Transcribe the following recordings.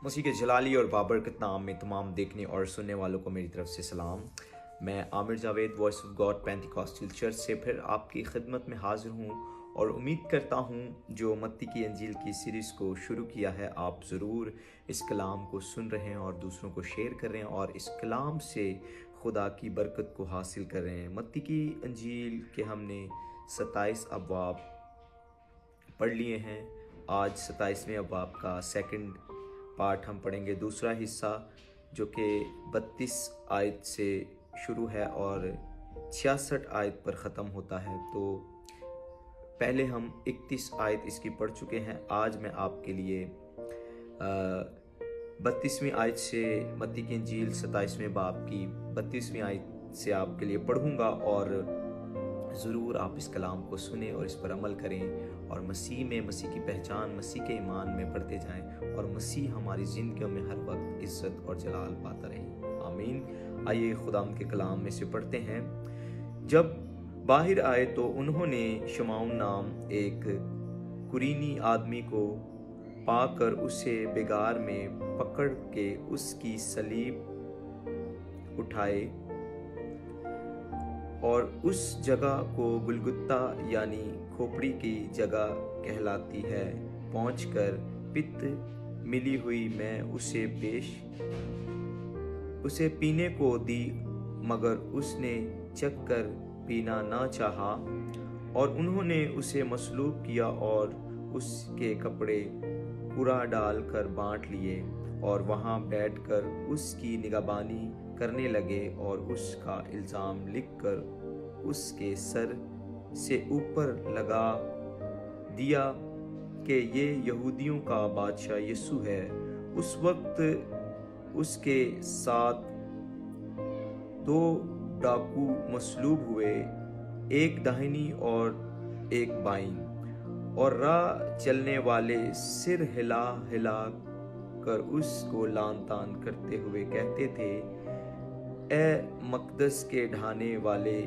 मसीह के जलाली और बाबरकत नाम में तमाम देखने और सुनने वालों को मेरी तरफ से सलाम। मैं Aamir Javed voice of God Pentecostal church से फिर आपकी खिदमत में हाजिर हूँ और उम्मीद करता हूँ जो मत्ती की अंजील की सीरीज़ को शुरू किया है आप ज़रूर इस कलाम को सुन रहे हैं और दूसरों को शेयर कर रहे हैं और इस कलाम से खुदा की बरकत को हासिल कर रहे हैं। मत्ती की अंजील के हमने 27 अबवाब पढ़ लिए हैं। आज 27वें अबवाब का सेकंड पार्ट हम पढ़ेंगे, दूसरा हिस्सा जो कि 32 आयत से शुरू है और 66 आयत पर ख़त्म होता है। तो पहले हम 31 आयत इसकी पढ़ चुके हैं। आज मैं आपके लिए 32वीं आयत से मत्ती की इंजील 27वें बाब की 32वीं आयत से आपके लिए पढ़ूंगा और ज़रूर आप इस कलाम को सुने और इस पर अमल करें और मसीह में, मसीह की पहचान, मसीह के ईमान में बढ़ते जाएं और मसीह हमारी ज़िंदगियों में हर वक्त इज़्ज़त और जलाल पाता रहे। आमीन। आइए खुदाम के कलाम में से पढ़ते हैं। जब बाहर आए तो उन्होंने शमाउन नाम एक कुरीनी आदमी को पाकर उसे बेगार में पकड़ के उसकी सलीब उठाए और उस जगह को गुलगुता यानी खोपड़ी की जगह कहलाती है पहुंचकर पित्त मिली हुई मैं उसे पीने को दी, मगर उसने चख कर पीना ना चाहा और उन्होंने उसे मसलूब किया और उसके कपड़े पूरा डाल कर बांट लिए और वहां बैठकर उसकी निगहबानी करने लगे और उसका इल्ज़ाम लिखकर उसके सर से ऊपर लगा दिया कि ये यहूदियों का बादशाह यीशु है। उस वक्त उसके साथ 2 डाकू मसलूब हुए, एक दाहिनी और एक बाईं, और राह चलने वाले सिर हिला हिला कर उसको लान तान करते हुए कहते थे, ए मकदस के ढाने वाले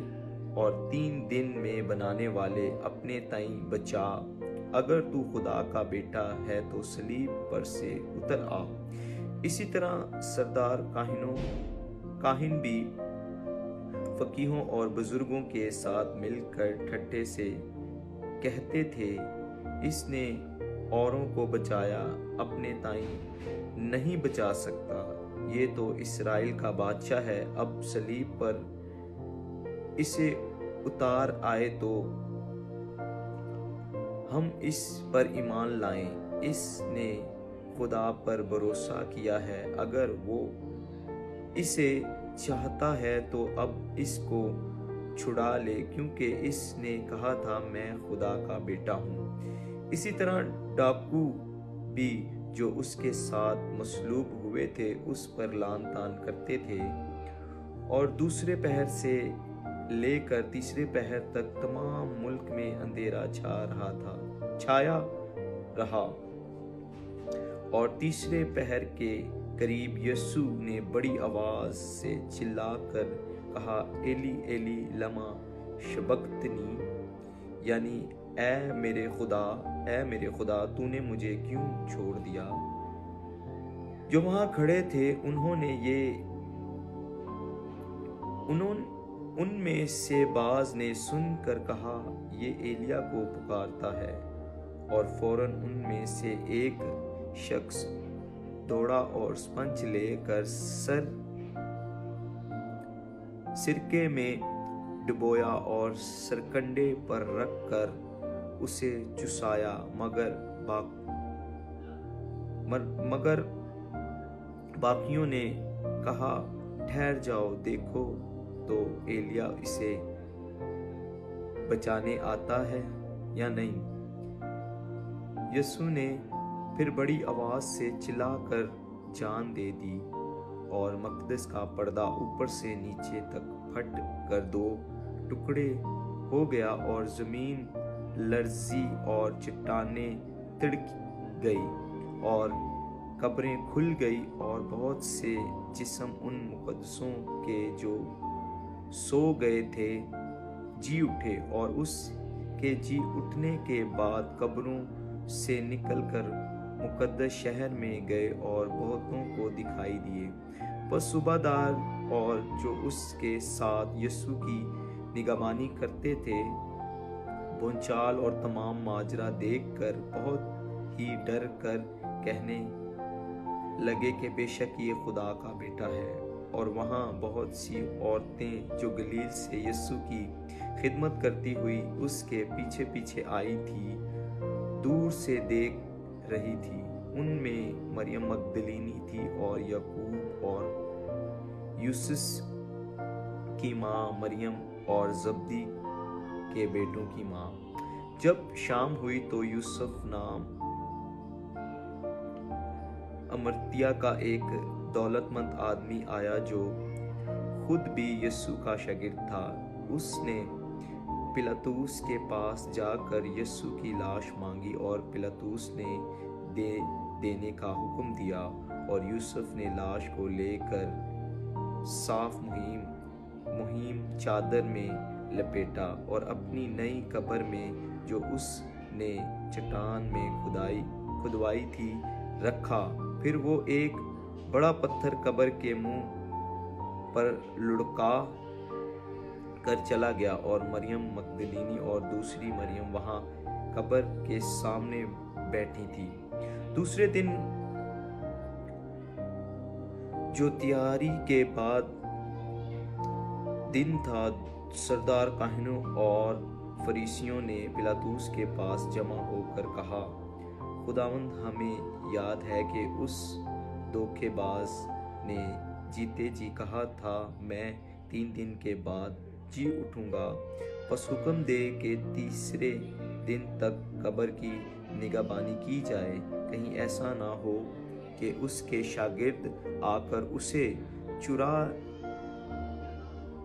और 3 दिन में बनाने वाले, अपने ताई बचा, अगर तू खुदा का बेटा है तो सलीब पर से उतर आ। इसी तरह सरदार काहिन भी फकीहों और बुजुर्गों के साथ मिलकर ठट्ठे से कहते थे, इसने औरों को बचाया, अपने ताई नहीं बचा सकता, ये तो इस्राएल का बादशाह है। अब सलीब पर इसे उतार आए तो हम इस पर ईमान लाएं। इसने खुदा पर भरोसा किया है, अगर वो इसे चाहता है तो अब इसको छुड़ा ले, क्योंकि इसने कहा था मैं खुदा का बेटा हूँ। इसी तरह डाकू भी जो उसके साथ मसलूब हुए थे उस पर लान तान करते थे और दूसरे पहर से लेकर तीसरे पहर तक तमाम मुल्क में अंधेरा छाया रहा और तीसरे पहर के करीब यीशु ने बड़ी आवाज से चिल्लाकर कहा, एली एली लमा शबक्तनी, यानी ऐ मेरे खुदा तूने मुझे क्यों छोड़ दिया। जो वहां खड़े थे उनमें से बाज ने सुनकर कहा, ये एलिया को पुकारता है, और फौरन उनमें से एक शख्स दौड़ा और स्पंज लेकर सिरके में डुबोया और सरकंडे पर रखकर उसे चुसाया, मगर बाकियों ने कहा, ठहर जाओ, देखो तो एलिया इसे बचाने आता है या नहीं। यीशु ने फिर बड़ी आवाज से चिल्लाकर जान दे दी और मकदस का पर्दा ऊपर से नीचे तक फट कर 2 टुकड़े हो गया और जमीन लर्जी और चट्टानें तिड़क गई और कब्रें खुल गई और बहुत से जिस्म उन मुकद्दसों के जो सो गए थे जी उठे और उसके जी उठने के बाद कब्रों से निकलकर مقدس شہر میں گئے اور بہتوں کو دکھائی دیے۔ پس صوبادار اور جو اس کے ساتھ یسوع کی نگہبانی کرتے تھے بھونچال اور تمام ماجرا دیکھ کر بہت ہی ڈر کر کہنے لگے کہ بے شک یہ خدا کا بیٹا ہے۔ اور وہاں بہت سی عورتیں جو گلیل سے یسوع کی خدمت کرتی ہوئی اس کے پیچھے پیچھے آئی تھی دور سے دیکھ رہی تھی۔ ان میں مریم مگدلینی تھی اور یعقوب اور یوسس کی ماں مریم اور زبدی کے بیٹوں کی ماں۔ جب شام ہوئی تو یوسف نام امرتیا کا ایک دولت مند آدمی آیا جو خود بھی یسوع کا شاگرد تھا۔ اس نے پلاطس کے پاس جا کر یسوع کی لاش مانگی اور پلاطس نے دینے کا حکم دیا، اور یوسف نے لاش کو لے کر صاف مہم چادر میں لپیٹا اور اپنی نئی قبر میں جو اس نے چٹان میں کھدوائی تھی رکھا۔ پھر وہ ایک بڑا پتھر قبر کے منہ پر لڑکا کر چلا گیا، اور مریم مگدلینی اور دوسری مریم وہاں قبر کے سامنے بیٹھی تھی۔ دوسرے دن جو تیاری کے بعد دن تھا، سردار کاہنوں اور فریسیوں نے پلاطس کے پاس جمع ہو کر کہا، خداوند ہمیں یاد ہے کہ اس دھوکے باز نے جیتے جی کہا تھا میں 3 دن کے بعد جی اٹھوں گا۔ پس حکم دے کہ تیسرے دن تک قبر کی نگہبانی کی جائے، کہیں ایسا نہ ہو کہ اس کے شاگرد آ کر اسے چرا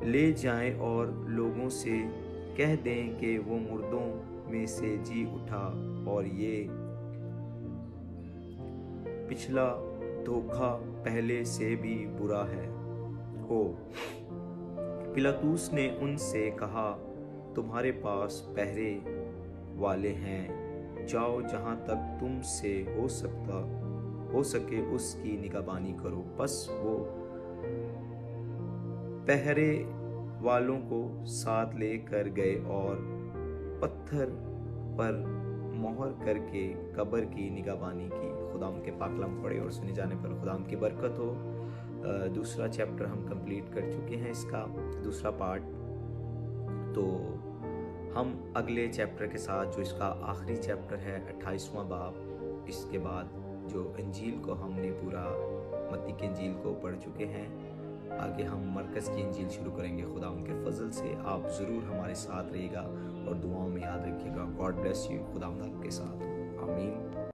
لے جائیں اور لوگوں سے کہہ دیں کہ وہ مردوں میں سے جی اٹھا، اور یہ پچھلا دھوکہ پہلے سے بھی برا ہے ہو۔ پلاطس نے ان سے کہا، تمہارے پاس پہرے والے ہیں، جاؤ جہاں تک تم سے ہو سکے اس کی نگہبانی کرو۔ پس وہ پہرے والوں کو ساتھ لے کر گئے اور پتھر پر مہر کر کے قبر کی نگہبانی کی۔ خداوند کے پاک کلام پڑھے اور سنے جانے پر خداوند کی برکت ہو۔ دوسرا چیپٹر ہم کمپلیٹ کر چکے ہیں، اس کا دوسرا پارٹ، تو ہم اگلے چیپٹر کے ساتھ جو اس کا آخری چیپٹر ہے 28واں باب، اس کے بعد جو انجیل کو ہم نے پورا متی کی انجیل کو پڑھ چکے ہیں، آگے ہم مرکز کی انجیل شروع کریں گے۔ خدا ان کے فضل سے آپ ضرور ہمارے ساتھ رہیے گا اور دعاؤں میں یاد رکھیے گا۔ God bless you. خدا آپ کے ساتھ ہو۔ آمین۔